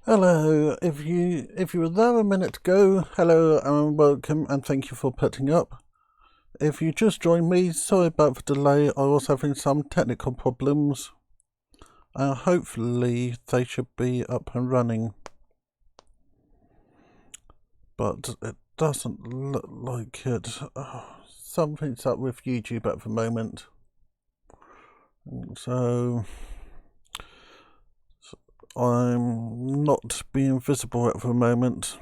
Hello, if you were there a minute ago, hello and welcome and thank you for putting up. If you just joined me, sorry about the delay, I was having some technical problems. Hopefully they should be up and running. But it doesn't look like it. Something's up with YouTube at the moment. So I'm not being visible at the moment.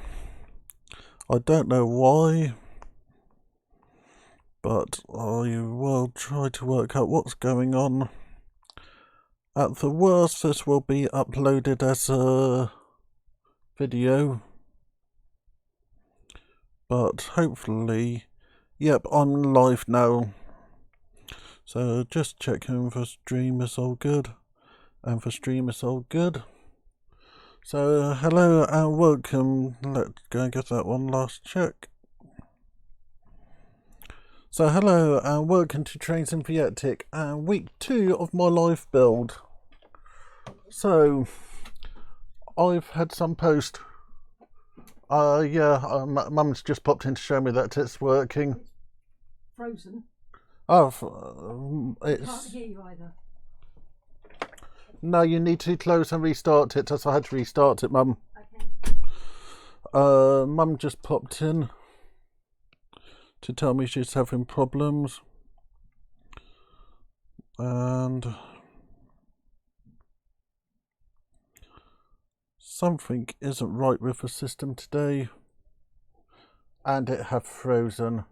I don't know why, but I will try to work out what's going on. At the worst, this will be uploaded as a video, but hopefully, yep, I'm live now. So just checking the stream is all good, and the stream is all good. So hello and welcome. Let's go and get that one last check. So hello and welcome to Trains and Viettic and week 2 of my live build. So I've had some post. Mum's just popped in to show me that it's working. Frozen. Oh, I can't hear you either. No, you need to close and restart it. So I had to restart it, Mum. Okay. Mum just popped in to tell me she's having problems. And something isn't right with the system today. And it have frozen.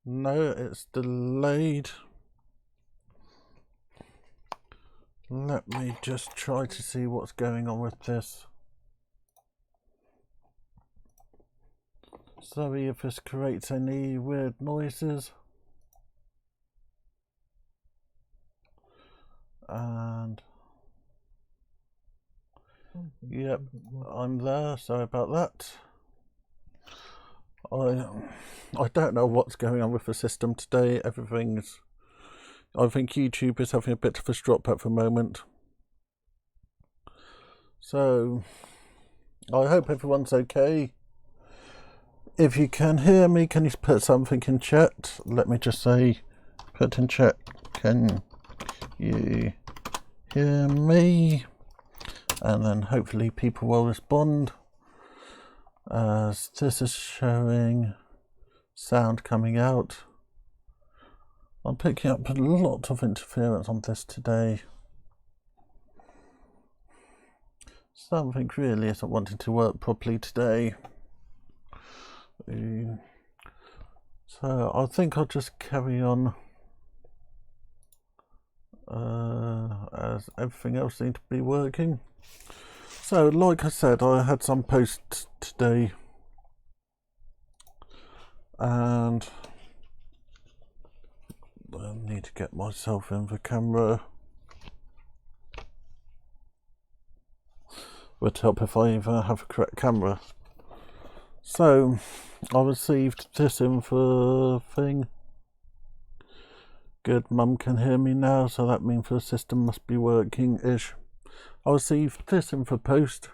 No, it's delayed. Let me just try to see what's going on with this. Sorry if this creates any weird noises. And yep, I'm there, sorry about that. I don't know what's going on with the system today. I think YouTube is having a bit of a drop at the moment. So I hope everyone's okay. If you can hear me, can you put something in chat? Let me just say, put in chat, can you hear me? And then hopefully people will respond. As this is showing sound coming out. I'm picking up a lot of interference on this today. Something really isn't wanting to work properly today. So I think I'll just carry on as everything else seems to be working. So like I said, I had some posts today and I need to get myself in the camera. Would help if I even have a correct camera. So I received this info thing. Good, Mum can hear me now, so that means the system must be working-ish. I received this info post.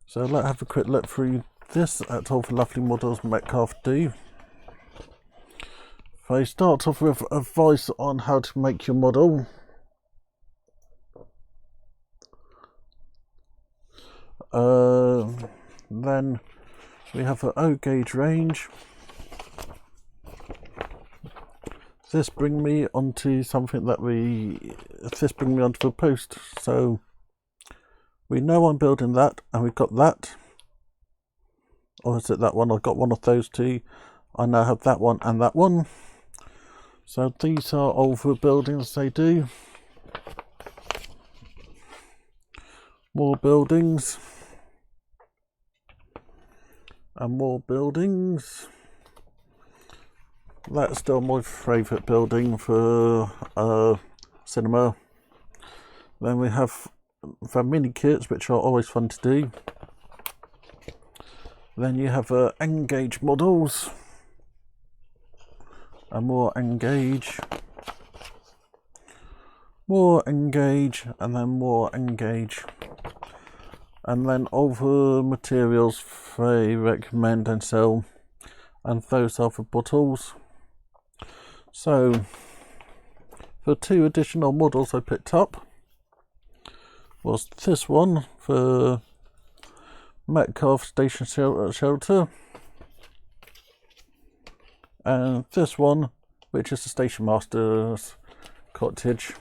So let's have a quick look through this. That's all the lovely models Metcalf do. They start off with advice on how to make your model. Then we have an O gauge range. This brings me onto something that this brings me onto the post. So we know I'm building that, and we've got that. Or is it that one? I've got one of those two. I now have that one and that one. So these are all the buildings they do. More buildings. And more buildings. That's still my favourite building for cinema. Then we have the mini kits, which are always fun to do. Then you have N-gauge models. And more N-gauge. more engage, and then more engage. And then other materials they recommend and sell, and those are the bottles. So the 2 additional models I picked up was this one for Metcalf Station Shelter, and this one, which is the Station Master's cottage.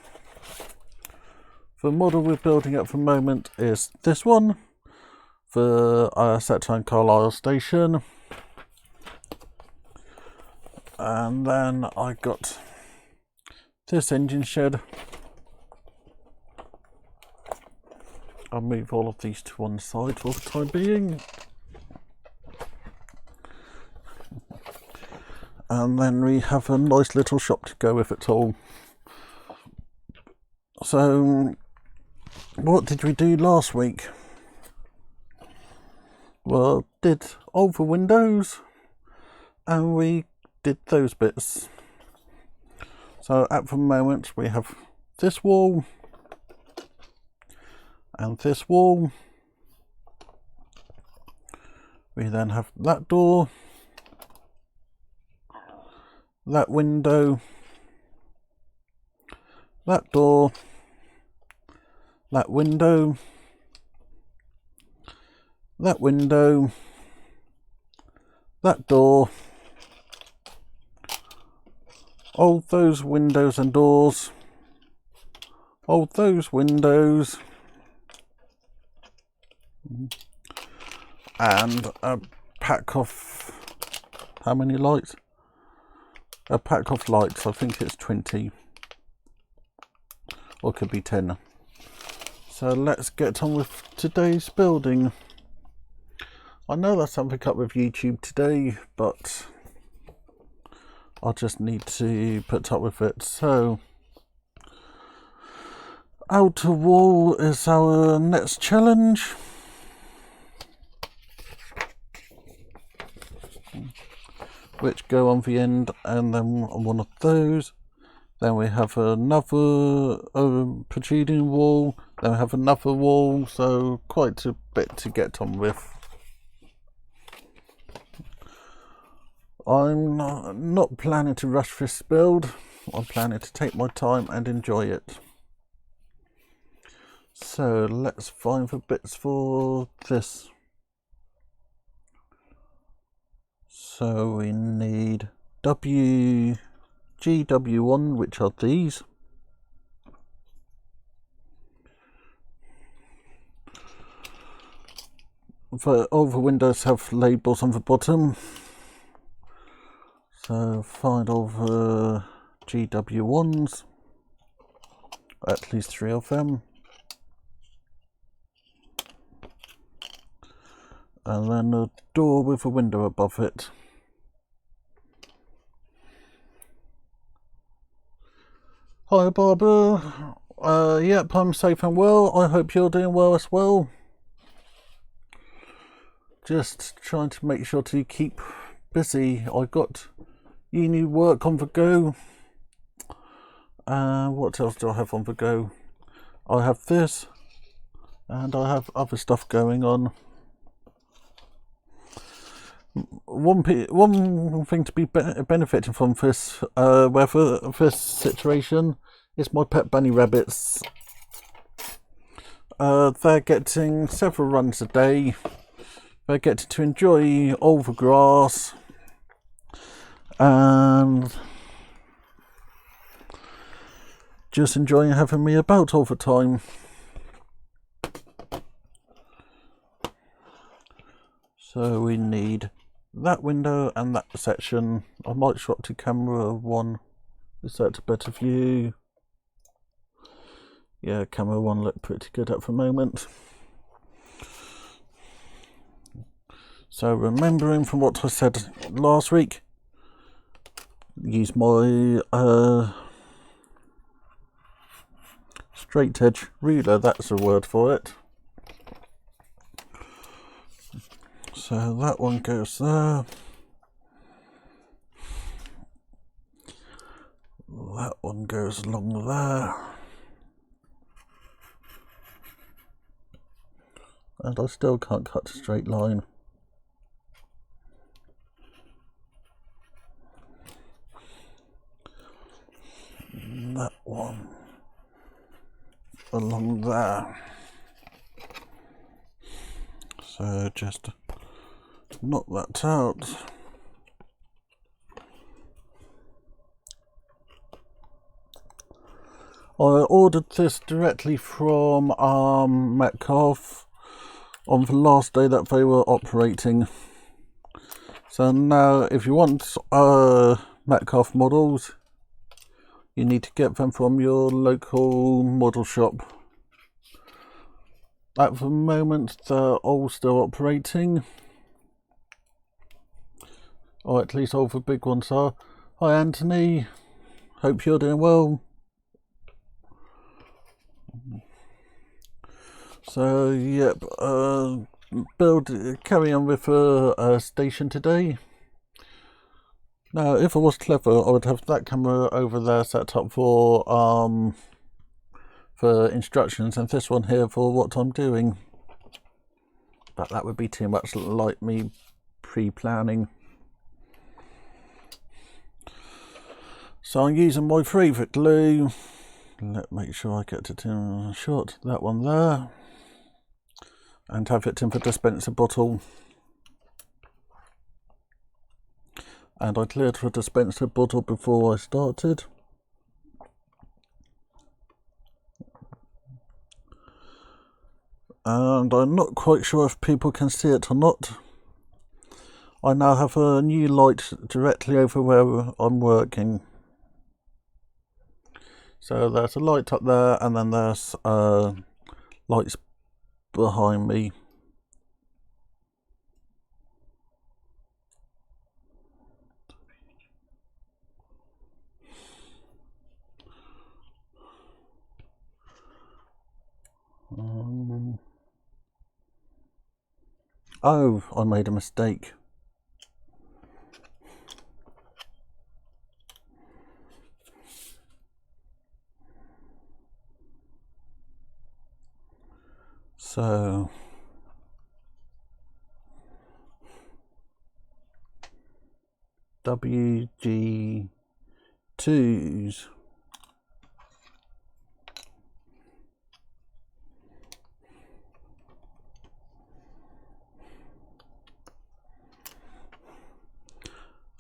The model we're building at the moment is this one for Setline Carlisle Station, and then I got this engine shed. I'll move all of these to one side for the time being. And then we have a nice little shop to go with it all. So, what did we do last week? Well, did all the windows, and we did those bits. So at the moment we have this wall, and this wall. We then have that door, that window, that door, that window, that window, that door, all those windows and doors, all those windows, and a pack of, how many lights? A pack of lights, I think it's 20, or could be 10. So let's get on with today's building. I know that's something up with YouTube today, but I just need to put up with it. So, outer wall is our next challenge. Which go on the end, and then on one of those. Then we have another protruding wall. Then we have another wall. So quite a bit to get on with. I'm not planning to rush this build. I'm planning to take my time and enjoy it. So let's find the bits for this. So we need GW1, which are these. All the windows have labels on the bottom. So find all the GW1s, at least 3 of them. And then a door with a window above it. Hi Barbara, yep, I'm safe and well. I hope you're doing well as well. Just trying to make sure to keep busy. I got uni work on the go. What else do I have on the go? I have this, and I have other stuff going on. One thing to be benefiting from this weather, this situation, is my pet bunny rabbits. They're getting several runs a day. They're getting to enjoy all the grass, and just enjoying having me about all the time. So we need that window and that section. I might swap to camera 1. Is that a better view? Yeah, camera 1 looked pretty good at the moment. So remembering from what I said last week, use my straight edge ruler, that's a word for it. So that one goes there. That one goes along there. And I still can't cut a straight line. That one along there. So just knock that out. I ordered this directly from Metcalf on the last day that they were operating. So now if you want Metcalf models, you need to get them from your local model shop. At the moment they're all still operating, or at least all the big ones are. Hi Anthony, hope you're doing well. So yep, carry on with a station today. Now if I was clever, I would have that camera over there set up for instructions, and this one here for what I'm doing. But that would be too much like me pre-planning. So I'm using my favourite glue. Let's make sure I get it in shot, that one there, and have it in the dispenser bottle. And I cleared the dispenser bottle before I started. And I'm not quite sure if people can see it or not. I now have a new light directly over where I'm working. So there's a light up there, and then there's lights behind me. Oh, I made a mistake. So WG2s.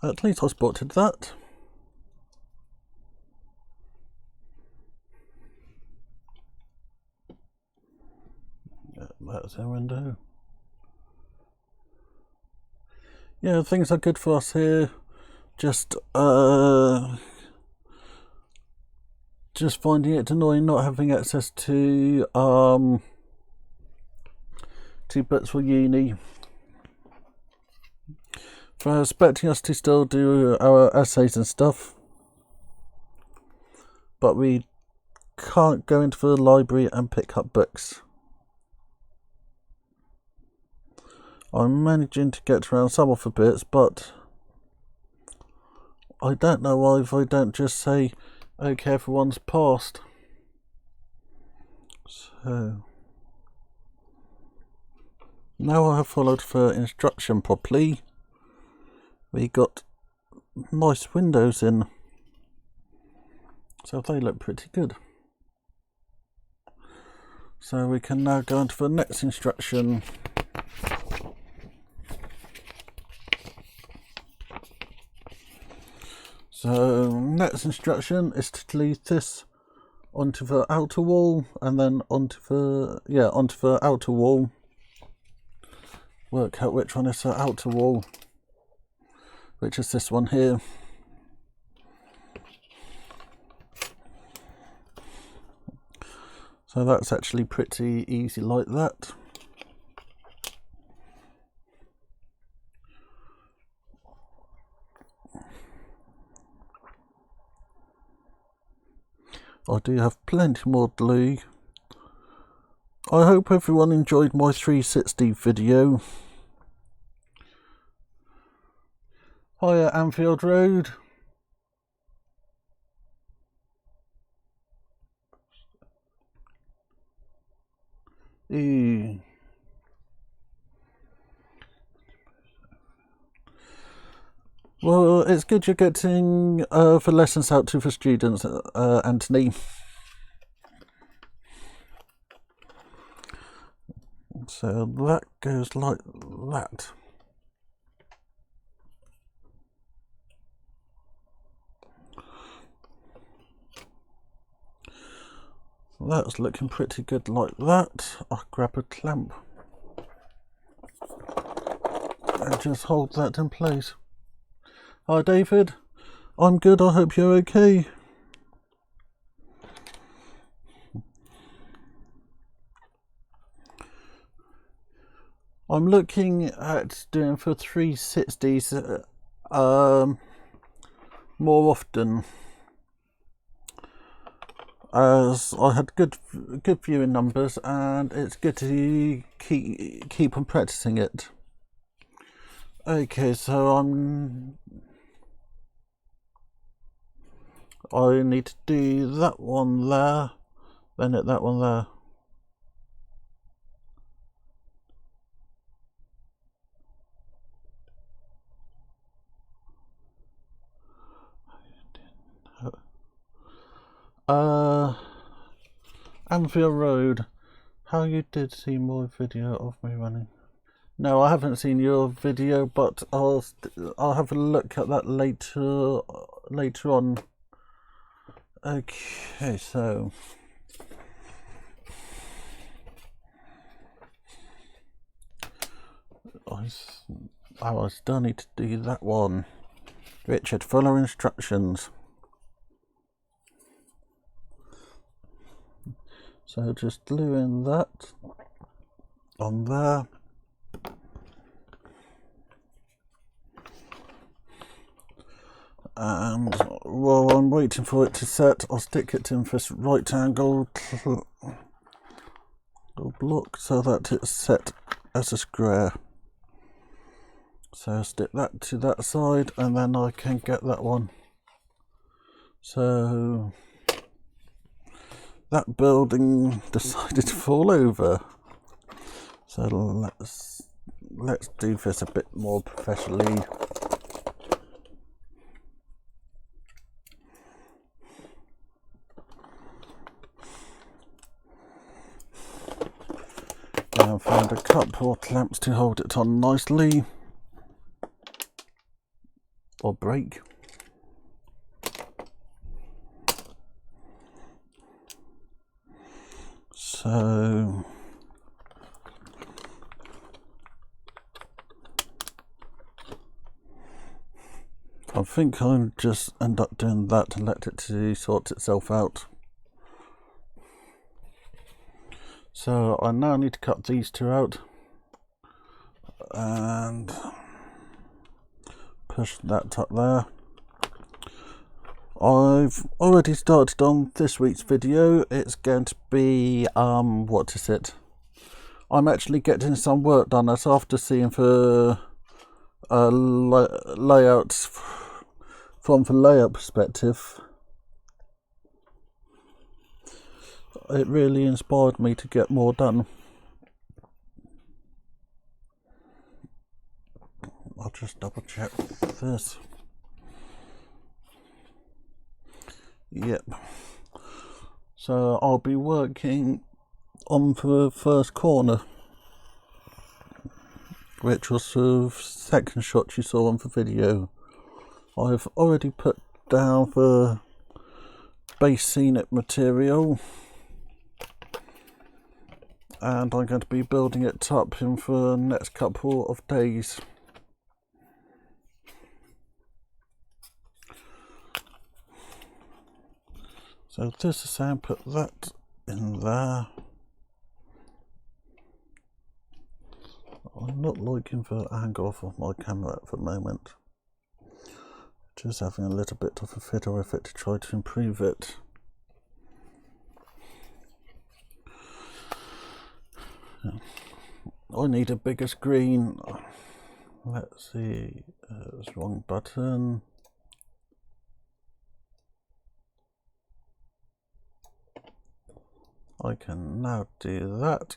At least I spotted that. That's our window. Yeah, things are good for us here. Just finding it annoying not having access to bits for uni. They're expecting us to still do our essays and stuff, but we can't go into the library and pick up books. I'm managing to get around some of the bits, but I don't know why if I don't just say, okay, everyone's passed. So now I have followed the instruction properly. We got nice windows in, so they look pretty good. So we can now go on to the next instruction. So next instruction is to glue this onto the outer wall, and then onto the outer wall. Work out which one is the outer wall, which is this one here. So that's actually pretty easy like that. I do have plenty more glue. I hope everyone enjoyed my 360 video. Hiya Anfield Road. Ooh. Well, it's good you're getting the lessons out to the students, Anthony. So that goes like that. That's looking pretty good like that. I'll grab a clamp and just hold that in place. Hi David, I'm good, I hope you're okay. I'm looking at doing for 360s more often, as I had good viewing numbers, and it's good to keep on practicing it. Okay, so I need to do that one there, then hit that one there. Anfield Road, how you did see my video of me running? No, I haven't seen your video, but I'll have a look at that later on. Okay, so I still need to do that one. Richard, follow instructions. So just gluing that on there. And while I'm waiting for it to set, I'll stick it in this right angle block so that it's set as a square. So stick that to that side, and then I can get that one. So that building decided to fall over. So let's do this a bit more professionally. Now found a couple of clamps to hold it on nicely, or break. So I think I'll just end up doing that and let it sort itself out. So I now need to cut these two out and push that up there. I've already started on this week's video. It's going to be what is it? I'm actually getting some work done as after seeing the layouts from the layout perspective. It really inspired me to get more done. I'll just double check this. Yep. So I'll be working on the first corner, which was the second shot you saw on the video. I've already put down the base scenic material, and I'm going to be building it up in the next couple of days. So this is how I put that in there. I'm not liking the angle of my camera at the moment. Just having a little bit of a fiddle with it to try to improve it. I need a bigger screen. Let's see, it's wrong button. I can now do that,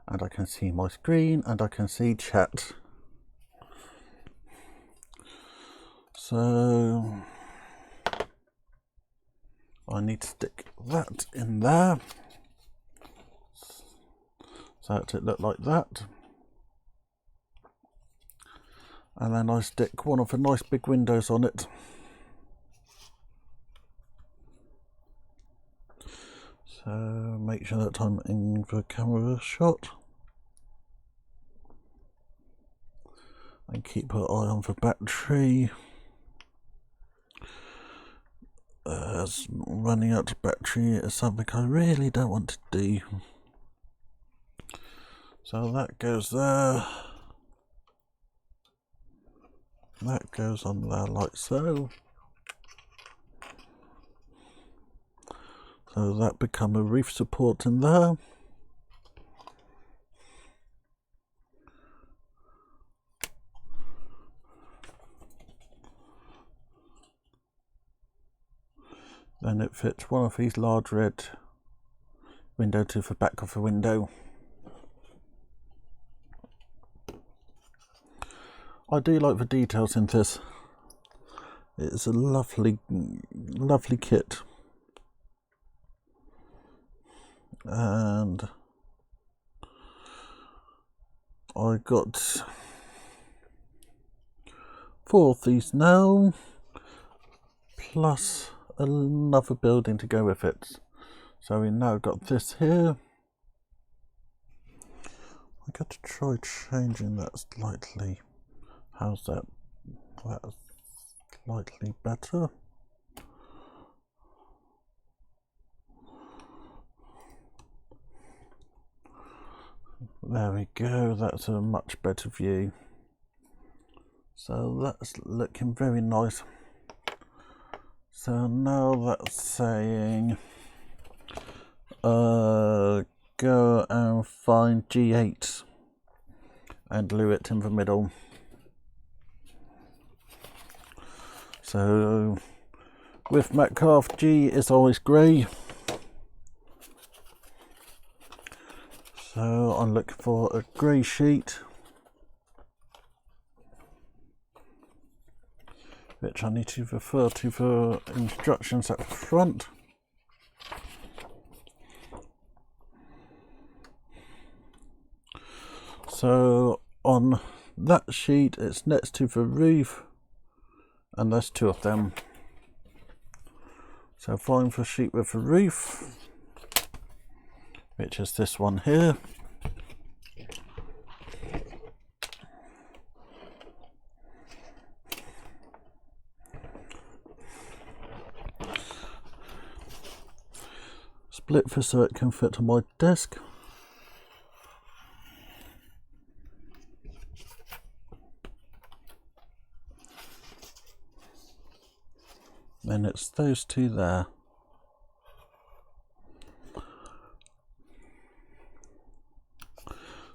and I can see my screen and I can see chat. So I need to stick that in there so that it look like that, and then I stick one of the nice big windows on it. So make sure that I'm in the camera shot and keep an eye on the battery. As running out of battery is something I really don't want to do. So that goes there. That goes on there like so. So that become a reef support in there. Then it fits one of these large red window to the back of the window. I do like the details in this. It's a lovely kit. And I got 4 of these now, plus another building to go with it. So we now got this here. I got to try changing that slightly. How's that? That's slightly better. There we go, that's a much better view. So that's looking very nice. So now that's saying go and find G8 and glue it in the middle. So with Metcalf, G is always grey. So I'm looking for a grey sheet, which I need to refer to the instructions at the front. So on that sheet it's next to the roof, and there's 2 of them. So find the sheet with the roof, which is this one here. Split this so it can fit on my desk. Then it's those 2 there.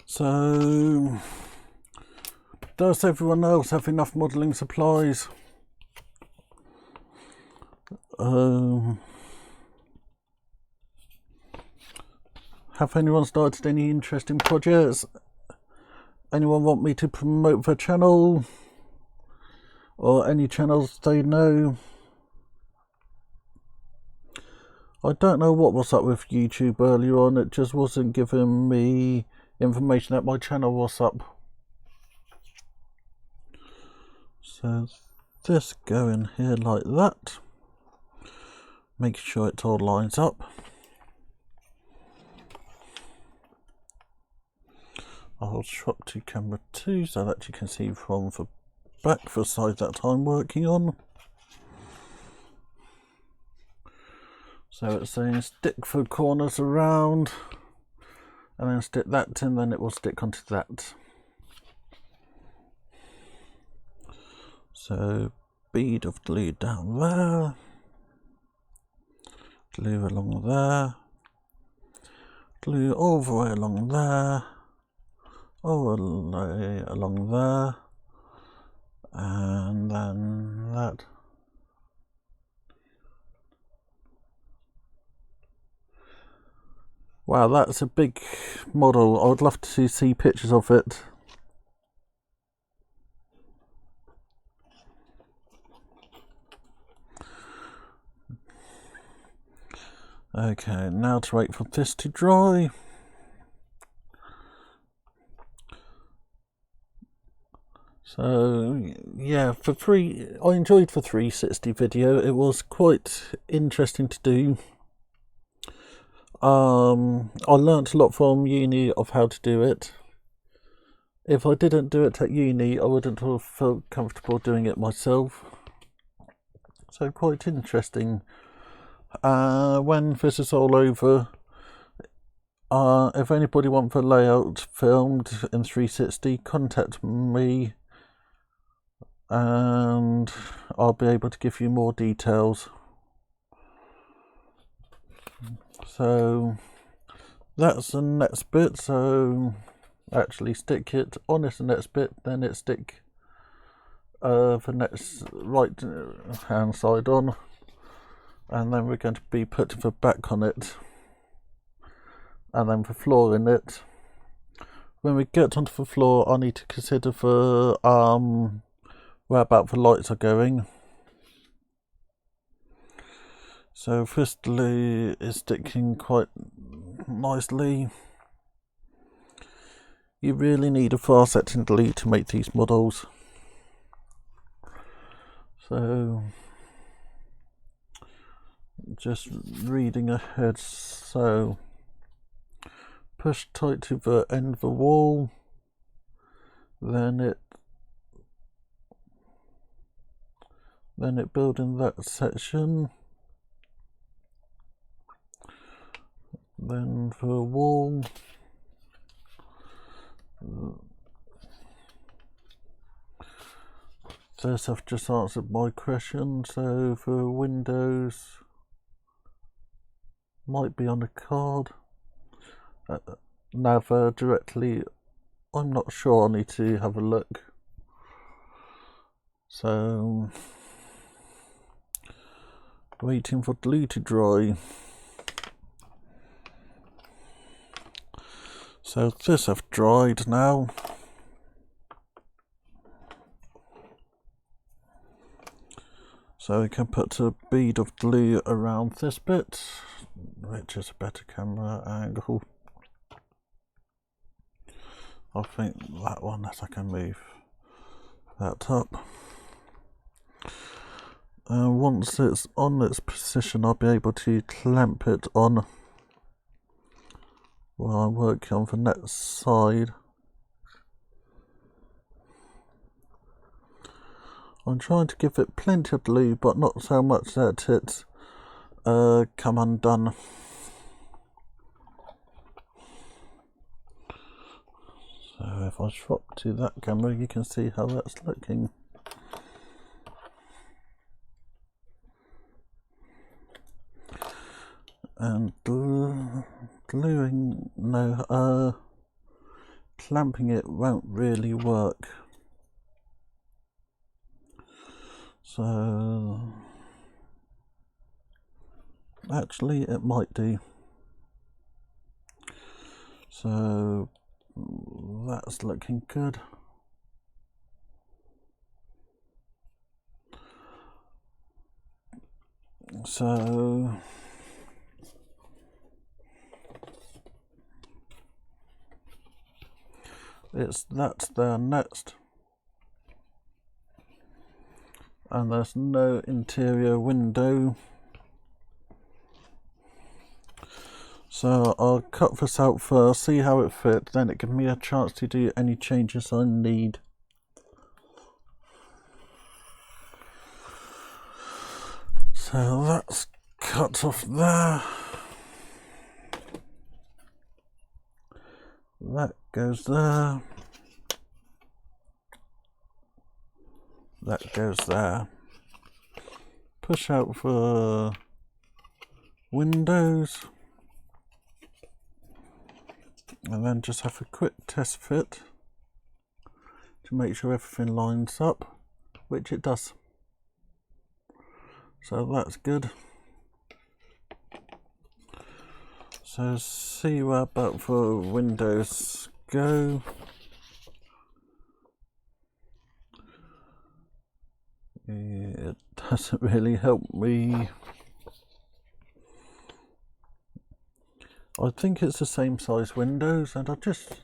So, does everyone else have enough modelling supplies? Have anyone started any interesting projects? Anyone want me to promote the channel? Or any channels they know? I don't know what was up with YouTube earlier on, it just wasn't giving me information that my channel was up. So this go in here like that, make sure it all lines up. I'll swap to camera 2 so that you can see from the back the side that I'm working on. So it's saying stick the corners around and then stick that in, then it will stick onto that. So bead of glue down there, glue along there, glue all the way along there, all the way along there, and then that. Wow, that's a big model. I would love to see pictures of it. Okay, now to wait for this to dry. So yeah, I enjoyed the 360 video. It was quite interesting to do. I learnt a lot from uni of how to do it. If I didn't do it at uni, I wouldn't have felt comfortable doing it myself. So quite interesting. When this is all over, if anybody wants the layout filmed in 360, contact me and I'll be able to give you more details. So that's the next bit. So actually stick it on this next bit, then it stick the next right hand side on, and then we're going to be putting the back on it and then the floor in it. When we get onto the floor, I need to consider the where about the lights are going. So firstly, it's sticking quite nicely. You really need a fast setting delete to make these models. So just reading ahead. So push tight to the end of the wall, then it build in that section, then the wall, this I've just answered my question. So for windows might be on the card. Nav directly, I'm not sure, I need to have a look. So waiting for glue to dry. So this have dried now. So we can put a bead of glue around this bit, which is a better camera angle. I think that one, that I can move that up. Once it's on its position, I'll be able to clamp it on while I'm working on the next side. I'm trying to give it plenty of glue, but not so much that it's come undone. So if I swap to that camera, you can see how that's looking. And gluing, no, clamping it won't really work. So actually it might do. So that's looking good. So that's there next, and there's no interior window, so I'll cut this out first, see how it fits, then it gives me a chance to do any changes I need. So that's cut off there. That goes there. That goes there. Push out for windows. And then just have a quick test fit to make sure everything lines up, which it does. So that's good. So see where about for windows go. It doesn't really help me. I think it's the same size windows, and I just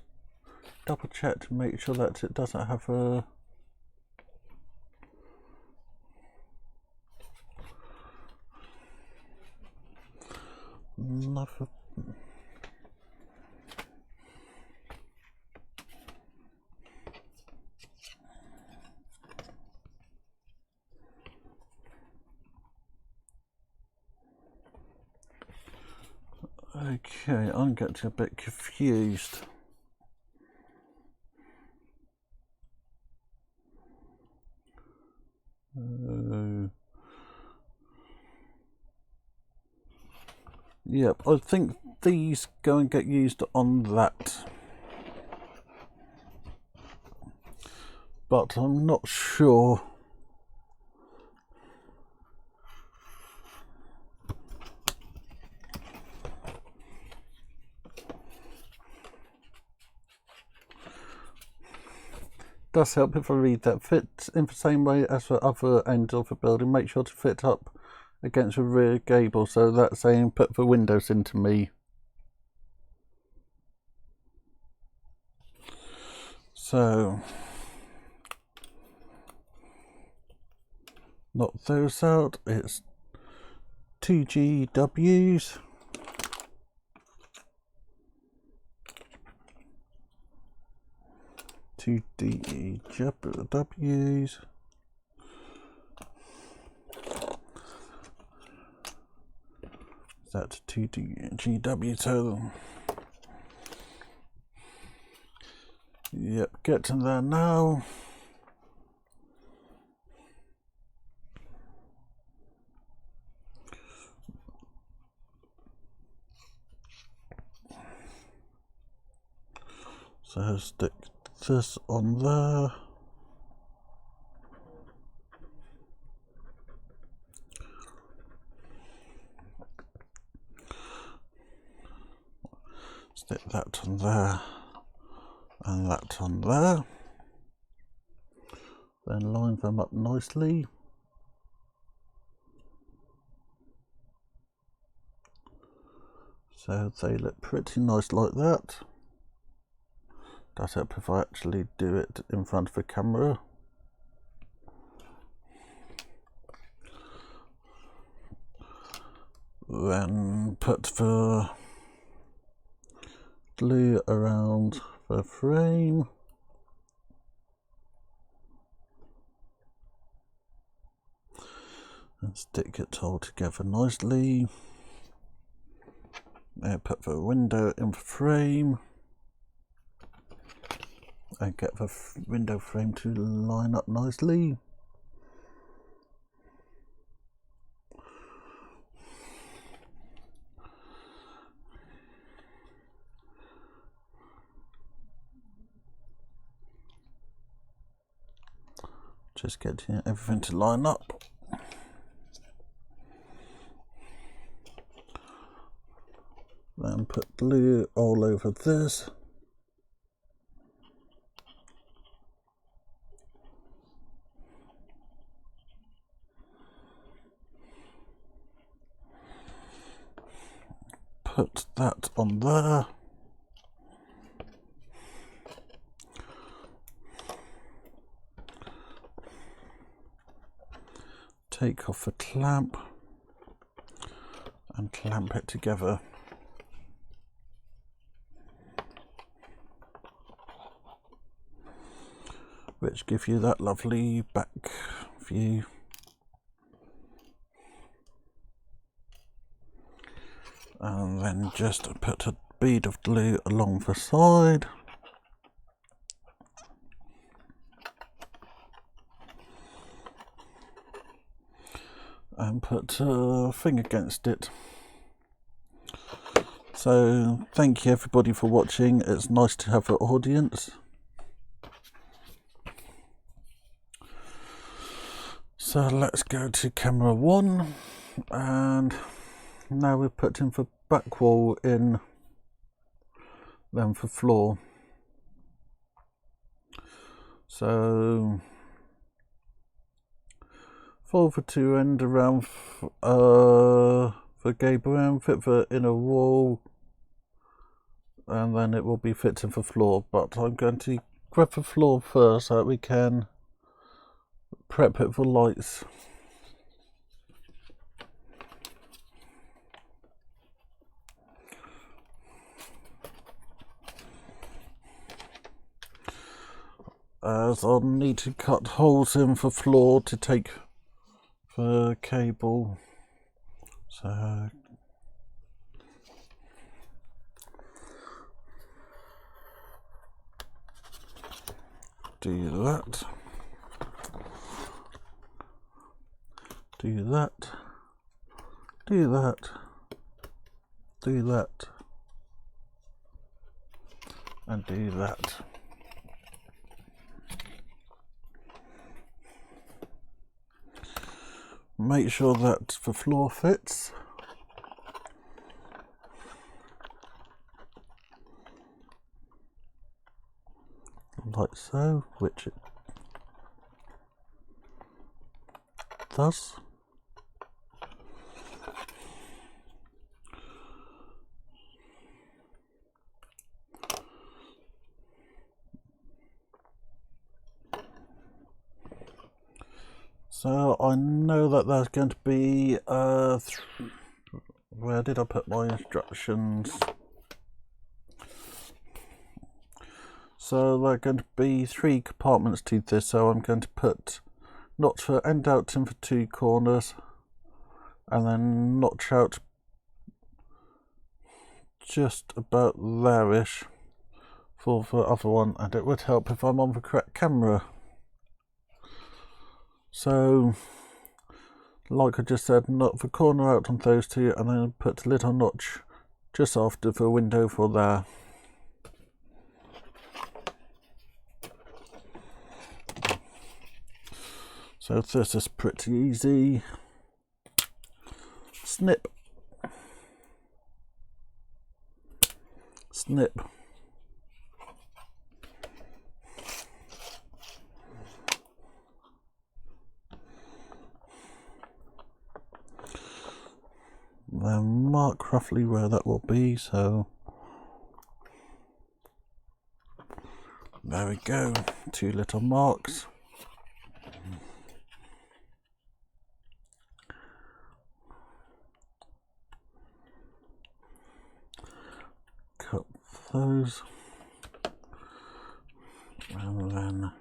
double check to make sure that it doesn't have a another. Okay, I'm getting a bit confused. Yep, I think these go and get used on that. But I'm not sure. Does help if I read that. Fits in the same way as the other end of the building. Make sure to fit up against the rear gable. So that's saying put the windows into me. So knock those out. It's 2 GWs. Two DEWs. That's 2 GW. So yep, get to there now. So stick this on there. Stick that on there and that on there. Then line them up nicely. So they look pretty nice like that. Does help if I actually do it in front of the camera. Then put the glue around the frame. And stick it all together nicely. Then put the window in the frame. And get the window frame to line up nicely. Just getting everything to line up. Then put glue all over this. Put that on there. Take off the clamp and clamp it together. Which give you that lovely back view. And then just put a bead of glue along the side. And put a thing against it. So thank you everybody for watching. It's nice to have an audience. So let's go to camera 1, and now we're putting the back wall in, then the floor. So fold the two end around the gable end, fit the inner wall, and then it will be fitting for floor, but I'm going to grab the floor first so that we can prep it for lights. As I'll need to cut holes in for floor to take the cable, so do that, do that, do that, do that, and do that. Make sure that the floor fits. Like so, which it does. So I know that there's going to be where did I put my instructions? So there are going to be 3 compartments to this, so I'm going to put notch for end out in for 2 corners, and then notch out just about there-ish for the other one, and it would help if I'm on the correct camera. So, like I just said, knock the corner out on those 2, and then put a little notch just after the window for there. So this is pretty easy. Snip, snip. Then mark roughly where that will be, so there we go, 2 little marks. Cut those, and then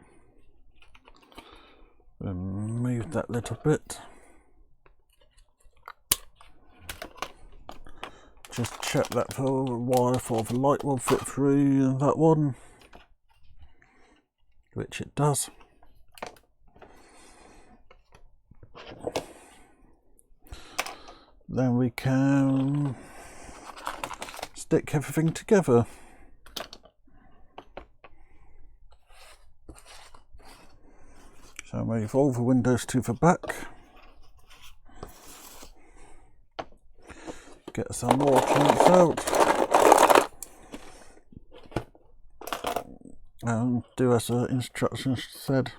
remove that little bit. Just check that the wire for the light will fit through that one, which it does. Then we can stick everything together. So move all the windows to the back. Get some more chunks out. And do as the instructions said.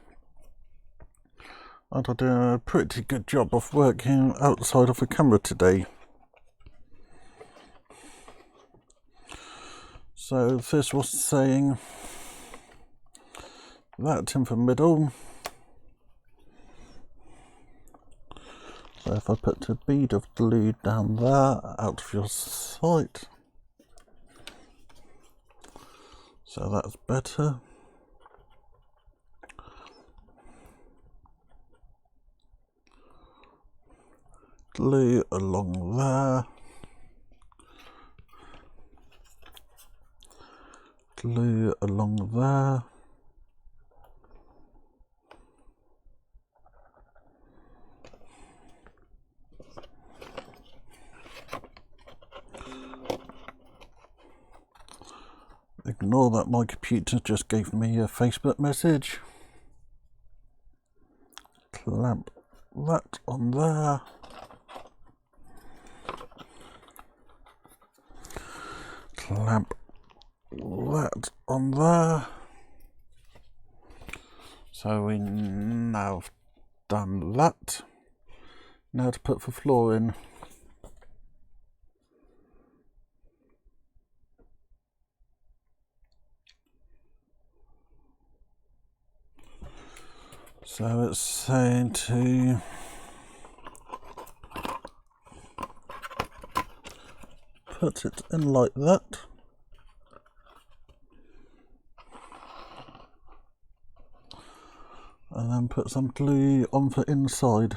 And I did a pretty good job of working outside of the camera today. So this was saying that in the middle. So if I put a bead of glue down there out of your sight, so that's better. Glue along there. Glue along there. Ignore that my computer just gave me a Facebook message. Clamp that on there. Clamp that on there. So we now have done that. Now to put the floor in. So it's saying to put it in like that. And then put some glue on the inside.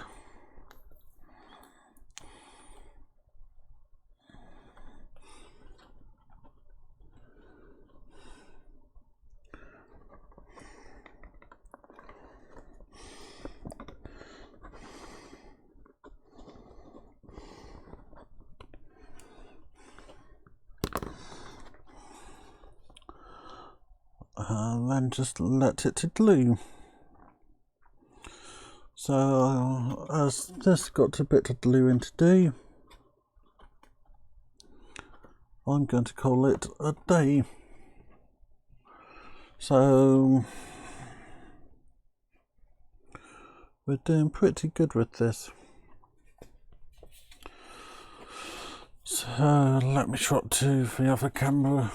And then just let it to glue. So as this got a bit of gluing to do, I'm going to call it a day. So we're doing pretty good with this. So let me swap to the other camera.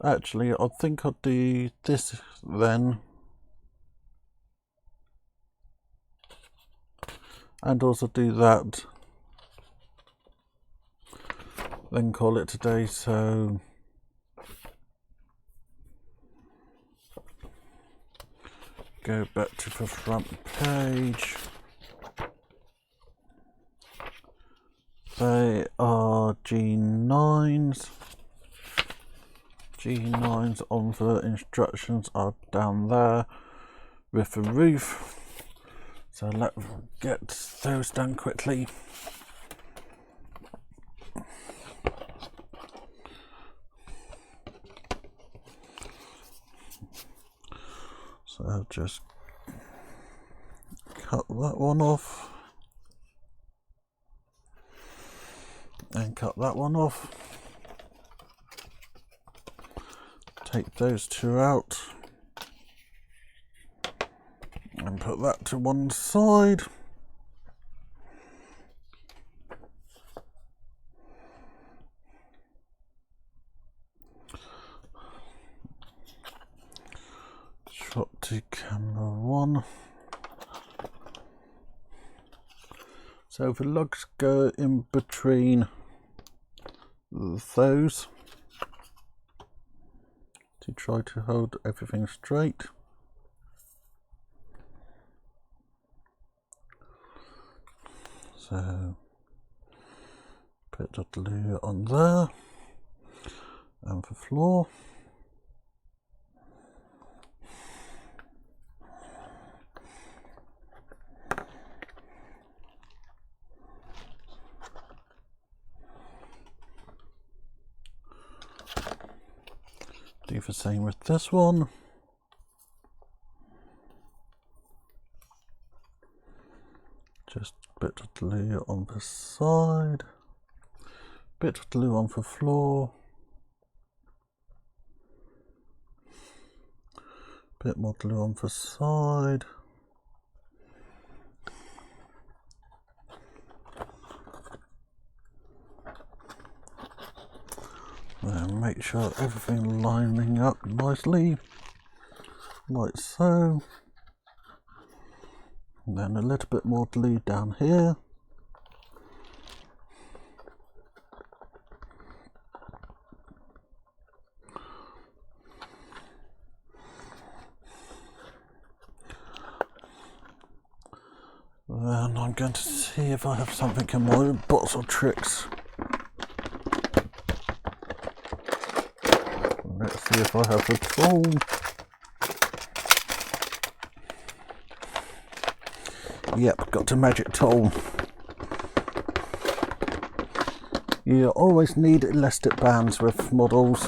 Actually, I think I'll do this then. And also do that. Then call it a day, so go back to the front page. They are G9s. G9s on the instructions are down there with the roof. So let's get those done quickly. So just cut that one off and cut that one off. Take those two out and put that to one side. Shot to camera 1. So the lugs go in between those to try to hold everything straight. So put the glue on there and the floor. Do the same with this one. Just a bit of glue on the side, bit of glue on the floor, bit more glue on the side. And make sure everything lining up nicely, like so. And then a little bit more glue down here. Then I'm going to see if I have something in my box of tricks. Let's see if I have the tool. Yep, got a magic tool. You always need elastic bands with models.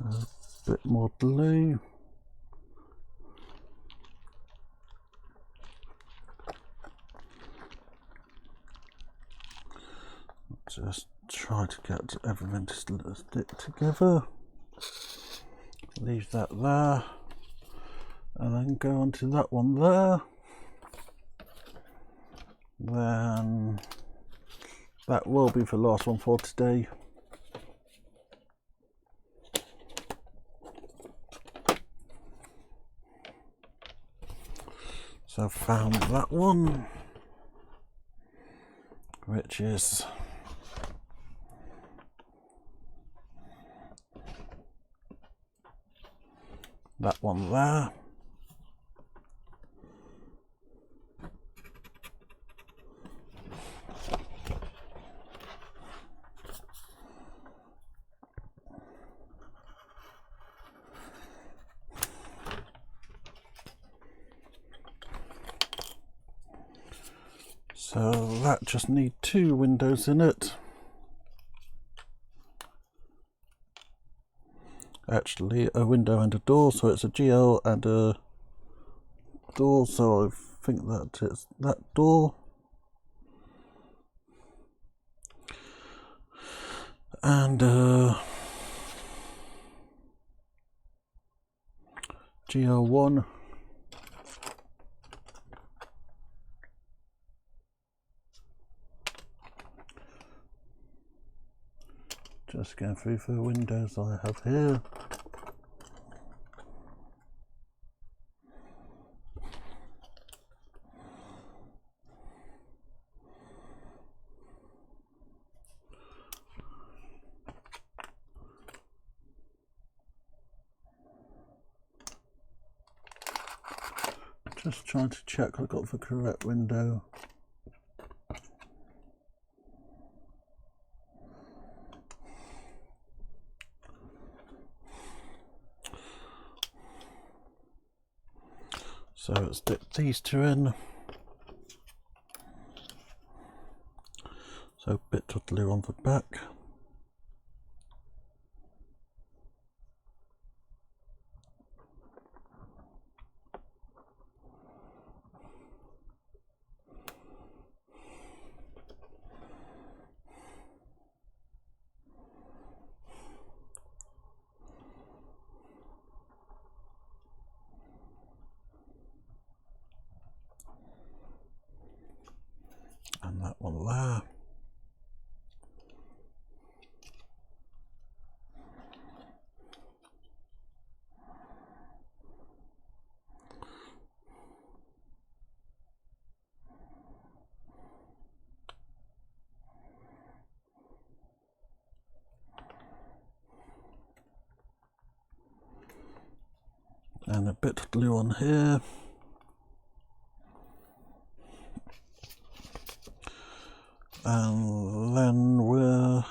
A bit more glue. Just try to get everything to stick together. Leave that there, and then go on to that one there. Then that will be the last one for today. So I've found that one, which is that one there. So that just need 2 windows in it. Actually, a window and a door, so it's a GL and a door, so I think that is that door. And GL1. Just going through the windows I have here. Just trying to check I got the correct window. So let's dip these 2 in. So a bit of glue on the back. And that one there. And a bit of glue on here. And then we're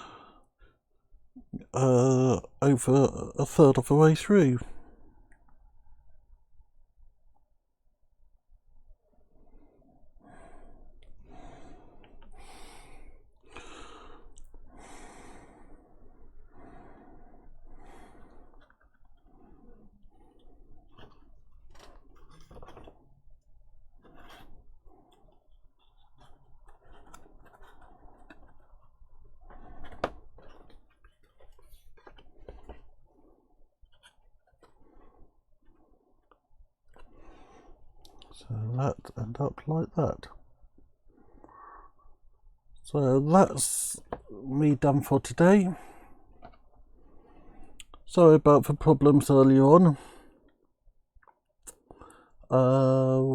over a third of the way through. So that end up like that. So that's me done for today. Sorry about the problems earlier on.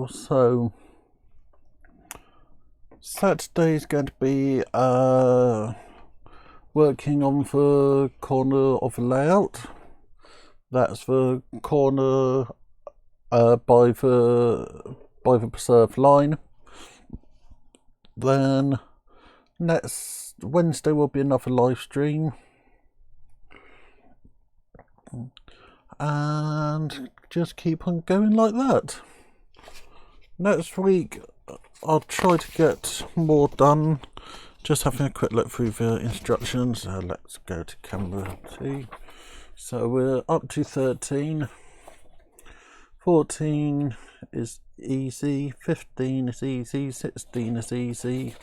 So Saturday is going to be working on the corner of the layout. That's the corner by the preserved line. Then next Wednesday will be another live stream, and just keep on going like that. Next week I'll try to get more done. Just having a quick look through the instructions. Let's go to camera 2. So we're up to 13. 14 is easy, 15 is easy, 16 is easy,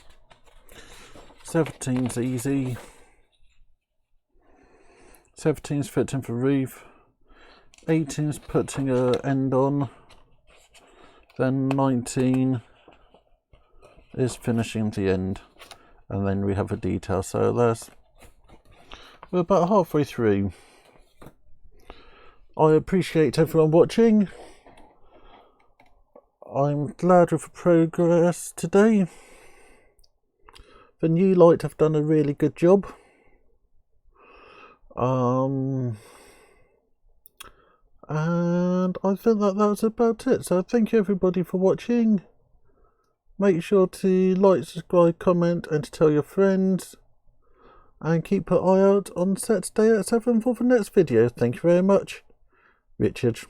17 is easy, 17 is fitting for roof, 18 is putting an end on, then 19 is finishing the end, and then we have a detail. So we're about halfway through. I appreciate everyone watching. I'm glad with the progress today. The new light have done a really good job. And I think that's about it. So thank you everybody for watching. Make sure to like, subscribe, comment, and to tell your friends. And keep an eye out on Saturday at 7 for the next video. Thank you very much. Richard.